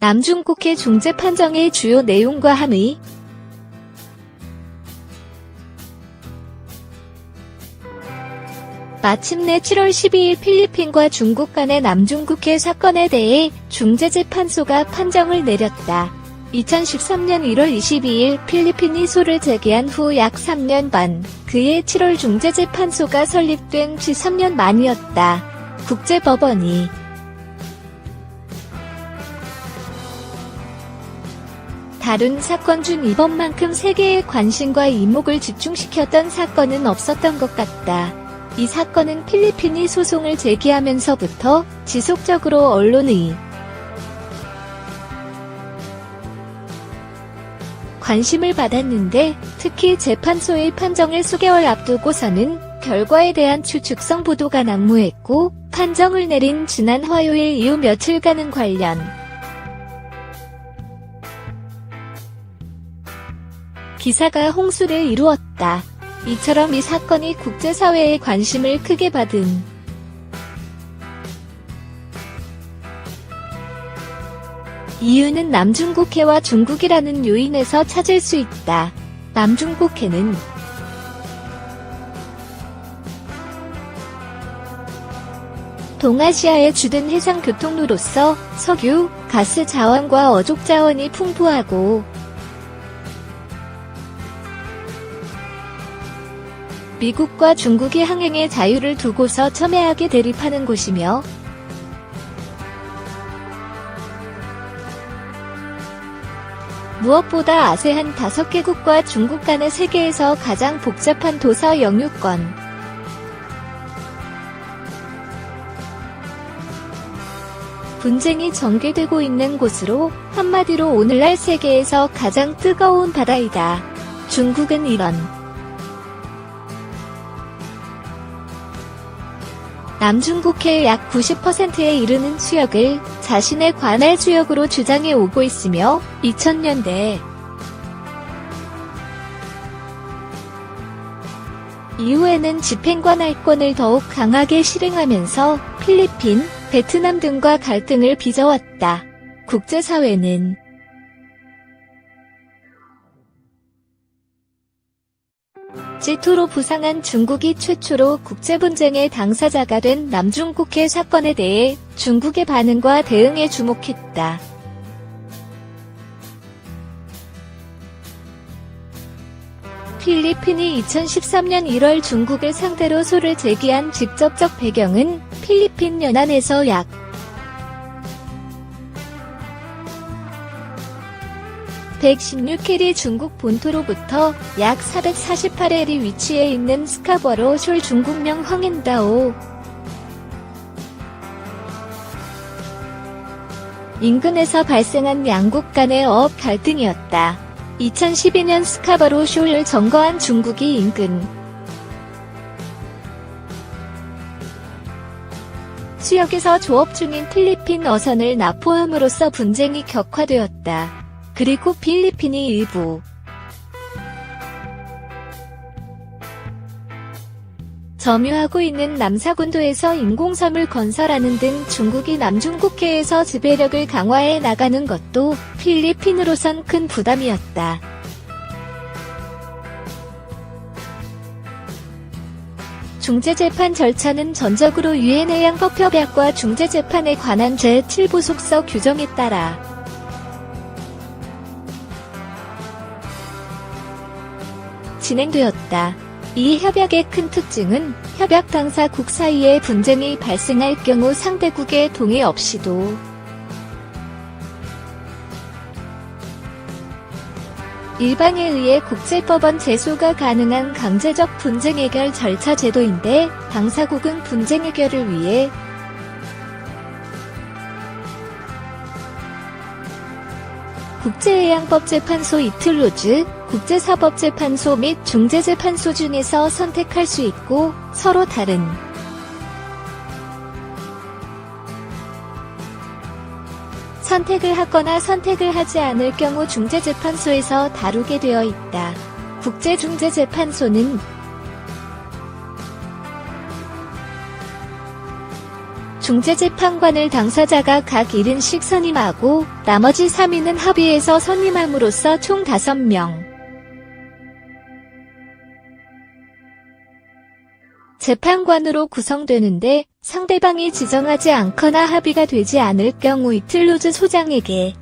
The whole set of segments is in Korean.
남중국해 중재 판정의 주요 내용과 함의. 마침내 7월 12일 필리핀과 중국 간의 남중국해 사건에 대해 중재재판소가 판정을 내렸다. 2013년 1월 22일 필리핀이 소를 제기한 후 약 3년 반, 그해 7월 중재재판소가 설립된 지 3년 만이었다. 국제법원이 다룬 사건 중 이번만큼 세계의 관심과 이목을 집중시켰던 사건은 없었던 것 같다. 이 사건은 필리핀이 소송을 제기하면서부터 지속적으로 언론의 관심을 받았는데, 특히 재판소의 판정을 수개월 앞두고서는 결과에 대한 추측성 보도가 난무했고, 판정을 내린 지난 화요일 이후 며칠간은 관련 기사가 홍수를 이루었다. 이처럼 이 사건이 국제사회의 관심을 크게 받은 이유는 남중국해와 중국이라는 요인에서 찾을 수 있다. 남중국해는 동아시아의 주된 해상 교통로로서 석유, 가스 자원과 어족 자원이 풍부하고 미국과 중국이 항행의 자유를 두고서 첨예하게 대립하는 곳이며, 무엇보다 아세안 5개국과 중국 간의 세계에서 가장 복잡한 도서 영유권 분쟁이 전개되고 있는 곳으로, 한마디로 오늘날 세계에서 가장 뜨거운 바다이다. 중국은 이런 남중국해의 약 90%에 이르는 수역을 자신의 관할 수역으로 주장해 오고 있으며, 2000년대 이후에는 집행관할권을 더욱 강하게 실행하면서 필리핀, 베트남 등과 갈등을 빚어왔다. 국제사회는 질투로 부상한 중국이 최초로 국제분쟁의 당사자가 된 남중국해 사건에 대해 중국의 반응과 대응에 주목했다. 필리핀이 2013년 1월 중국을 상대로 소를 제기한 직접적 배경은 필리핀 연안에서 약 116킬이 중국 본토로부터 약 448일이 위치해 있는 스카버로 숄 중국명 황인다오 인근에서 발생한 양국 간의 어업 갈등이었다. 2012년 스카버로 숄을 점거한 중국이 인근 수역에서 조업 중인 필리핀 어선을 납포함으로써 분쟁이 격화되었다. 그리고 필리핀이 일부 점유하고 있는 남사군도에서 인공섬을 건설하는 등 중국이 남중국해에서 지배력을 강화해 나가는 것도 필리핀으로선 큰 부담이었다. 중재재판 절차는 전적으로 유엔해양법협약과 중재재판에 관한 제7부속서 규정에 따라 진행되었다. 이 협약의 큰 특징은 협약 당사국 사이에 분쟁이 발생할 경우 상대국의 동의 없이도 일방에 의해 국제법원 제소가 가능한 강제적 분쟁 해결 절차 제도인데, 당사국은 분쟁 해결을 위해 국제해양법재판소 이틀로즈, 국제사법재판소 및 중재재판소 중에서 선택할 수 있고, 서로 다른 선택을 하거나 선택을 하지 않을 경우 중재재판소에서 다루게 되어 있다. 국제중재재판소는 중재재판관을 당사자가 각 1인씩 선임하고 나머지 3인은 합의해서 선임함으로써 총 5명. 재판관으로 구성되는데 상대방이 지정하지 않거나 합의가 되지 않을 경우 이틀로즈 소장에게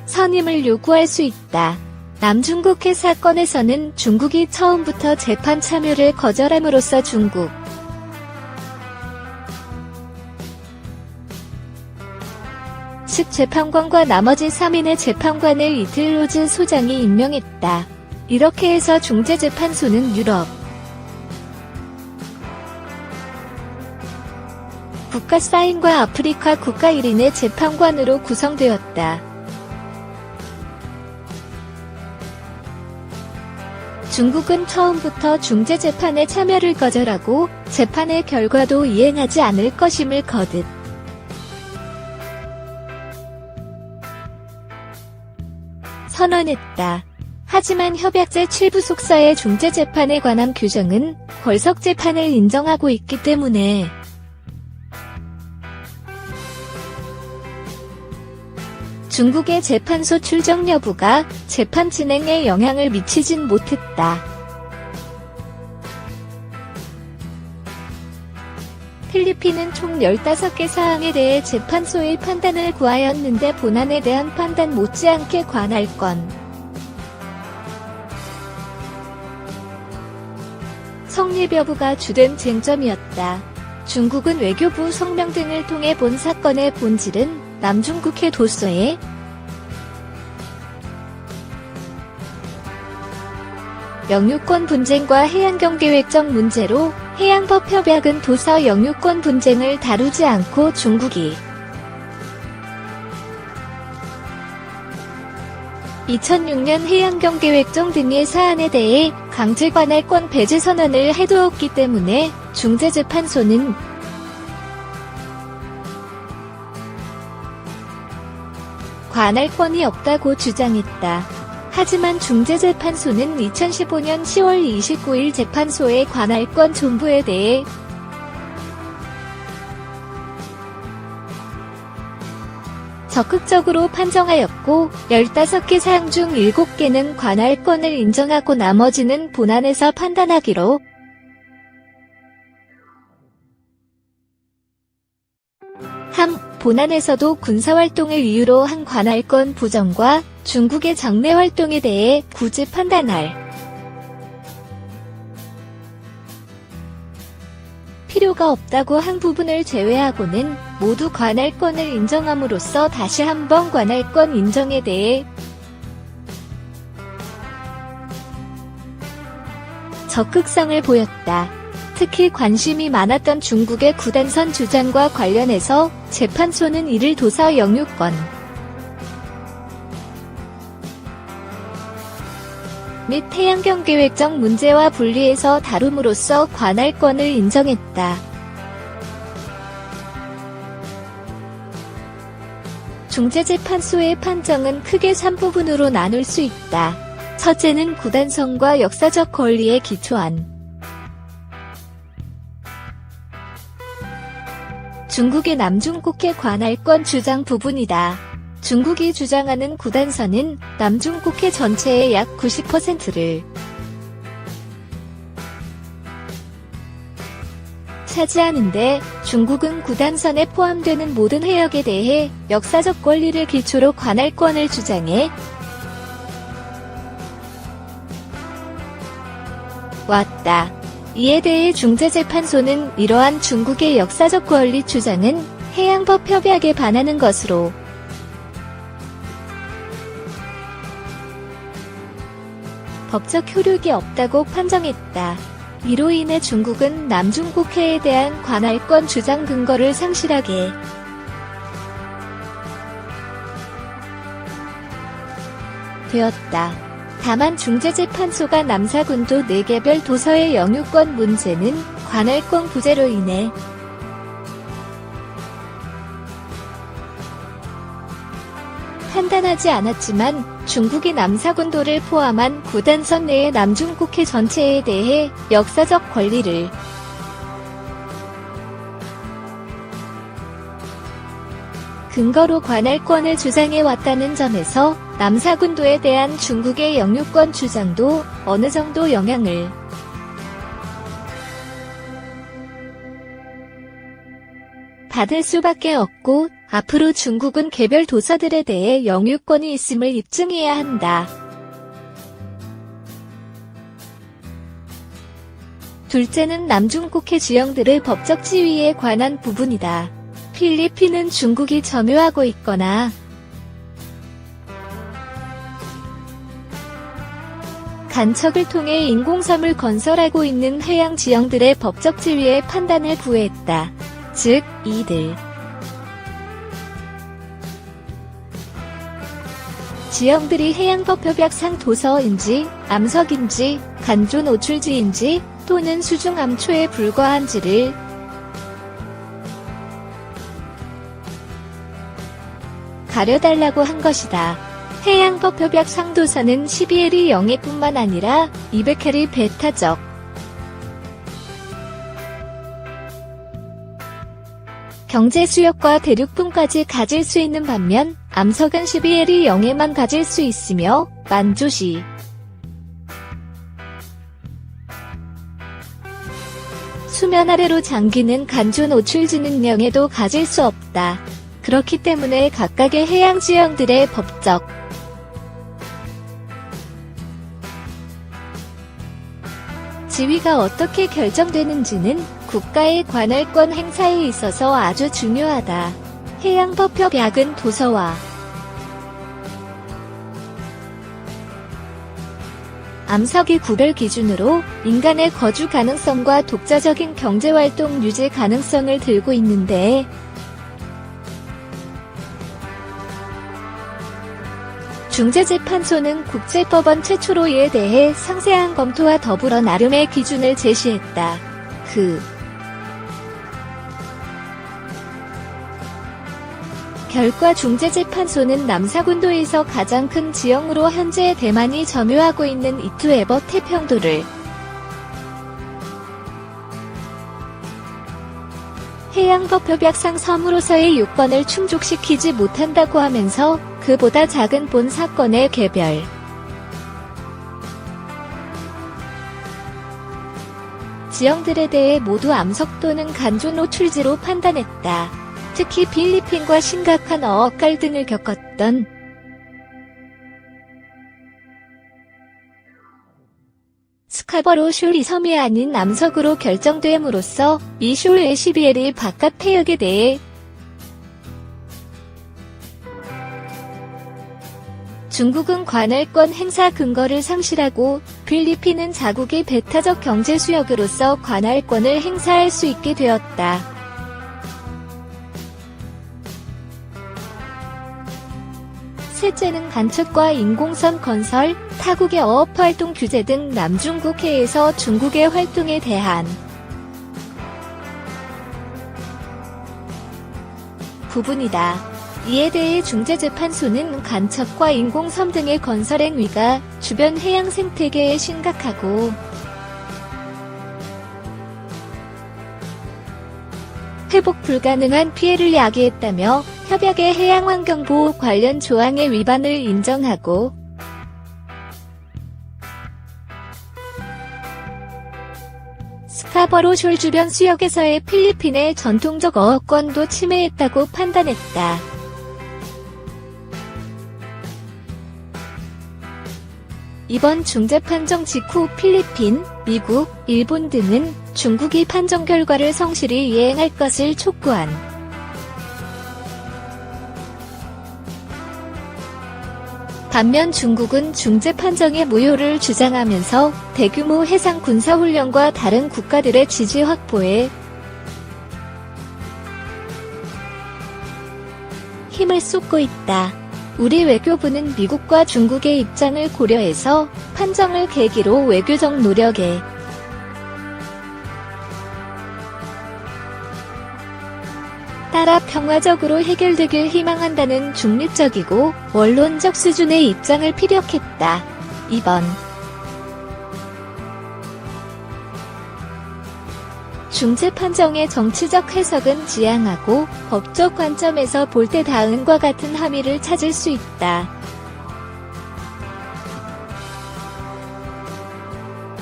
선임을 요구할 수 있다. 남중국해 사건에서는 중국이 처음부터 재판 참여를 거절함으로써 중국 측 재판관과 나머지 3인의 재판관을 이틀로즈 소장이 임명했다. 이렇게 해서 중재재판소는 유럽 국가 4인과 아프리카 국가 1인의 재판관으로 구성되었다. 중국은 처음부터 중재재판에 참여를 거절하고 재판의 결과도 이행하지 않을 것임을 거듭 선언했다. 하지만 협약 제7부속서의 중재재판에 관한 규정은 걸석재판을 인정하고 있기 때문에 중국의 재판소 출정 여부가 재판 진행에 영향을 미치진 못했다. 필리핀은 총 15개 사항에 대해 재판소의 판단을 구하였는데 본안에 대한 판단 못지않게 관할권, 성립 여부가 주된 쟁점이었다. 중국은 외교부 성명 등을 통해 본 사건의 본질은 남중국해 도서에 영유권 분쟁과 해양경계획정 문제로 해양법 협약은 도서 영유권 분쟁을 다루지 않고 중국이 2006년 해양경계획정 등의 사안에 대해 강제 관할권 배제 선언을 해두었기 때문에 중재재판소는 관할권이 없다고 주장했다. 하지만 중재재판소는 2015년 10월 29일 재판소의 관할권 존부에 대해 적극적으로 판정하였고 15개 사항 중 7개는 관할권을 인정하고 나머지는 본안에서 판단하기로 함. 본안에서도 군사활동을 이유로 한 관할권 부정과 중국의 장래 활동에 대해 굳이 판단할 필요가 없다고 한 부분을 제외하고는 모두 관할권을 인정함으로써 다시 한번 관할권 인정에 대해 적극성을 보였다. 특히 관심이 많았던 중국의 구단선 주장과 관련해서 재판소는 이를 도서 영유권 및 해양경계획정 문제와 분리해서 다룸으로써 관할권을 인정했다. 중재재판소의 판정은 크게 3부분으로 나눌 수 있다. 첫째는 구단선과 역사적 권리에 기초한 중국의 남중국해 관할권 주장 부분이다. 중국이 주장하는 구단선은 남중국해 전체의 약 90%를 차지하는데 중국은 구단선에 포함되는 모든 해역에 대해 역사적 권리를 기초로 관할권을 주장해 왔다. 이에 대해 중재재판소는 이러한 중국의 역사적 권리 주장은 해양법 협약에 반하는 것으로 법적 효력이 없다고 판정했다. 이로 인해 중국은 남중국해에 대한 관할권 주장 근거를 상실하게 되었다. 다만 중재재판소가 남사군도 4개별 도서의 영유권 문제는 관할권 부재로 인해 판단하지 않았지만 중국이 남사군도를 포함한 구단선 내의 남중국해 전체에 대해 역사적 권리를 근거로 관할권을 주장해왔다는 점에서 남사군도에 대한 중국의 영유권 주장도 어느 정도 영향을 받을 수밖에 없고, 앞으로 중국은 개별 도서들에 대해 영유권이 있음을 입증해야 한다. 둘째는 남중국해 지형들의 법적 지위에 관한 부분이다. 필리핀은 중국이 점유하고 있거나 간척을 통해 인공섬을 건설하고 있는 해양 지형들의 법적 지위에 판단을 구했다. 즉, 이들 지형들이 해양법협약상 도서인지, 암석인지, 간조 노출지인지 또는 수중암초에 불과한지를 가려달라고 한 것이다. 해양법협약 상도서는 12해리 영해뿐만 아니라 200해리 베타적 경제수역과 대륙분까지 가질 수 있는 반면 암석은 12해리 영해만 가질 수 있으며 만조시 수면 아래로 잠기는 간조 노출지는 영해도 가질 수 없다. 그렇기 때문에 각각의 해양 지형들의 법적 지위가 어떻게 결정되는지는 국가의 관할권 행사에 있어서 아주 중요하다. 해양법협약은 도서와 암석의 구별 기준으로 인간의 거주 가능성과 독자적인 경제활동 유지 가능성을 들고 있는데 중재재판소는 국제법원 최초로 이에 대해 상세한 검토와 더불어 나름의 기준을 제시했다. 결과 중재재판소는 남사군도에서 가장 큰 지형으로 현재 대만이 점유하고 있는 이투에버 태평도를 해양법협약상 섬으로서의 요건을 충족시키지 못한다고 하면서 그보다 작은 본 사건의 개별 지형들에 대해 모두 암석 또는 간조 노출지로 판단했다. 특히 필리핀과 심각한 어업 갈등을 겪었던 스카버로 숄이 섬이 아닌 암석으로 결정됨으로써 이 숄의 12해리 바깥 해역에 대해 중국은 관할권 행사 근거를 상실하고 필리핀은 자국의 배타적 경제 수역으로서 관할권을 행사할 수 있게 되었다. 셋째는 간척과 인공섬 건설, 타국의 어업활동 규제 등 남중국해에서 중국의 활동에 대한 부분이다. 이에 대해 중재재판소는 간척과 인공섬 등의 건설 행위가 주변 해양 생태계에 심각하고 회복 불가능한 피해를 야기했다며 협약의 해양환경보호 관련 조항의 위반을 인정하고 스카버로 숄 주변 수역에서의 필리핀의 전통적 어업권도 침해했다고 판단했다. 이번 중재 판정 직후 필리핀, 미국, 일본 등은 중국이 판정 결과를 성실히 이행할 것을 촉구한 반면 중국은 중재 판정의 무효를 주장하면서 대규모 해상 군사훈련과 다른 국가들의 지지 확보에 힘을 쏟고 있다. 우리 외교부는 미국과 중국의 입장을 고려해서 판정을 계기로 외교적 노력에 따라 평화적으로 해결되길 희망한다는 중립적이고 원론적 수준의 입장을 피력했다. 2번. 중재 판정의 정치적 해석은 지향하고 법적 관점에서 볼 때 다음과 같은 함의를 찾을 수 있다.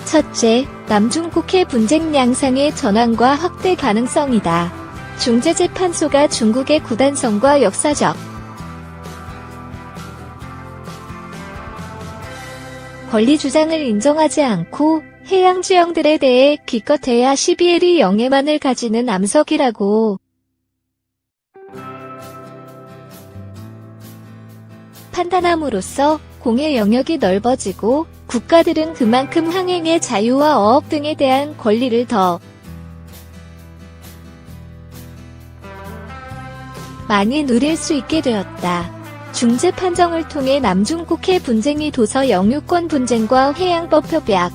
첫째, 남중국해 분쟁 양상의 전환과 확대 가능성이다. 중재재판소가 중국의 구단성과 역사적 권리 주장을 인정하지 않고 해양 지형들에 대해 기껏해야 12일의 영해만을 가지는 암석이라고 판단함으로써 공해 영역이 넓어지고 국가들은 그만큼 항행의 자유와 어업 등에 대한 권리를 더 많이 누릴 수 있게 되었다. 중재 판정을 통해 남중국해 분쟁이 도서 영유권 분쟁과 해양법 협약,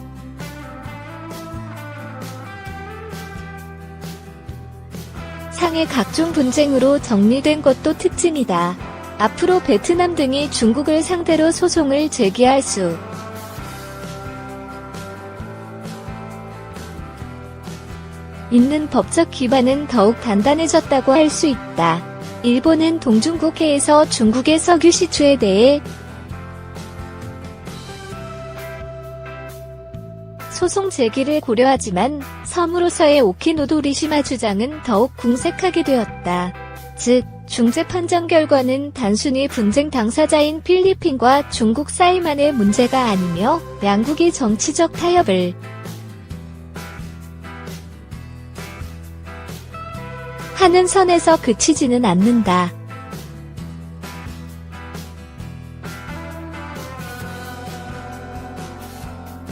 상의 각종 분쟁으로 정리된 것도 특징이다. 앞으로 베트남 등이 중국을 상대로 소송을 제기할 수 있는 법적 기반은 더욱 단단해졌다고 할 수 있다. 일본은 동중국해에서 중국의 석유 시추에 대해 소송 제기를 고려하지만 섬으로서의 오키노도리시마 주장은 더욱 궁색하게 되었다. 즉, 중재 판정 결과는 단순히 분쟁 당사자인 필리핀과 중국 사이만의 문제가 아니며 양국이 정치적 타협을 하는 선에서 그치지는 않는다.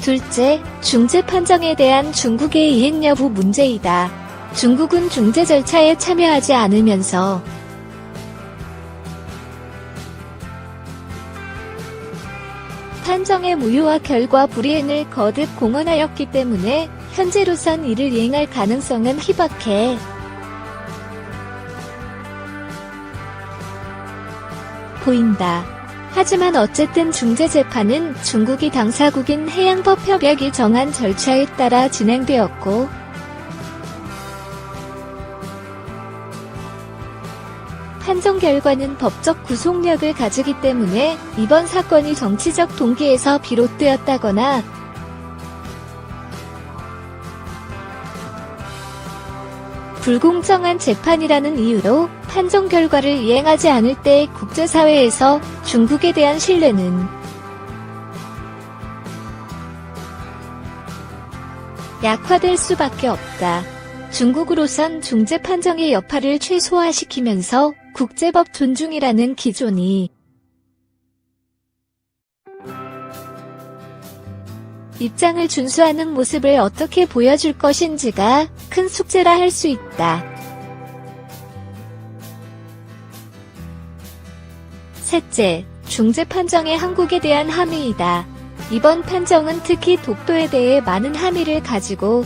둘째, 중재 판정에 대한 중국의 이행 여부 문제이다. 중국은 중재 절차에 참여하지 않으면서 판정의 무효와 결과 불이행을 거듭 공언하였기 때문에 현재로선 이를 이행할 가능성은 희박해. 보인다. 하지만 어쨌든 중재재판은 중국이 당사국인 해양법 협약이 정한 절차에 따라 진행되었고 판정 결과는 법적 구속력을 가지기 때문에 이번 사건이 정치적 동기에서 비롯되었다거나 불공정한 재판이라는 이유로 판정 결과를 이행하지 않을 때 국제사회에서 중국에 대한 신뢰는 약화될 수밖에 없다. 중국으로선 중재 판정의 여파를 최소화시키면서 국제법 존중이라는 기존이 입장을 준수하는 모습을 어떻게 보여줄 것인지가 큰 숙제라 할 수 있다. 셋째, 중재 판정의 한국에 대한 함의이다. 이번 판정은 특히 독도에 대해 많은 함의를 가지고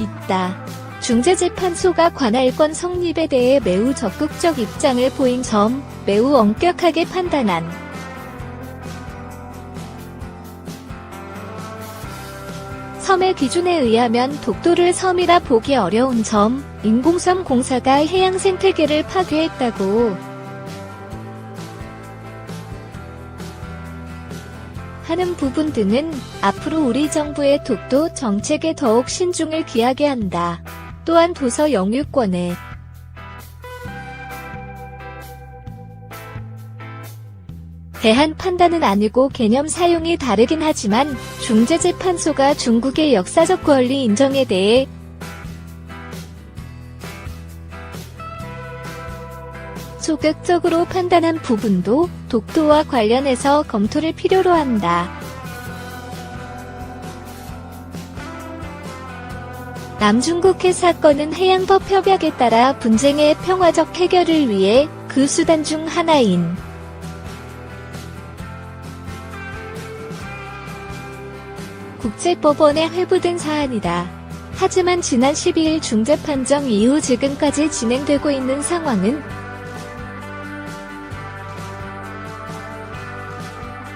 있다. 중재재판소가 관할권 성립에 대해 매우 적극적 입장을 보인 점, 매우 엄격하게 판단한 섬의 기준에 의하면 독도를 섬이라 보기 어려운 점, 인공섬 공사가 해양 생태계를 파괴했다고 하는 부분 등은 앞으로 우리 정부의 독도 정책에 더욱 신중을 기하게 한다. 또한 도서 영유권에 대한 판단은 아니고 개념 사용이 다르긴 하지만 중재재판소가 중국의 역사적 권리 인정에 대해 소극적으로 판단한 부분도 독도와 관련해서 검토를 필요로 한다. 남중국해 사건은 해양법 협약에 따라 분쟁의 평화적 해결을 위해 그 수단 중 하나인 국제법원에 회부된 사안이다. 하지만 지난 12일 중재 판정 이후 지금까지 진행되고 있는 상황은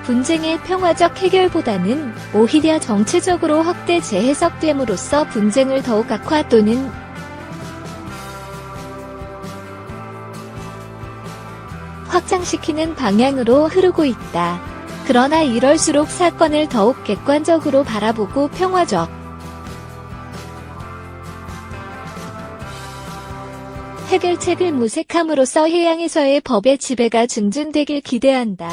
분쟁의 평화적 해결보다는 오히려 정치적으로 확대 재해석됨으로써 분쟁을 더욱 악화 또는 확장시키는 방향으로 흐르고 있다. 그러나 이럴수록 사건을 더욱 객관적으로 바라보고 평화적 해결책을 모색함으로써 해양에서의 법의 지배가 증진되길 기대한다.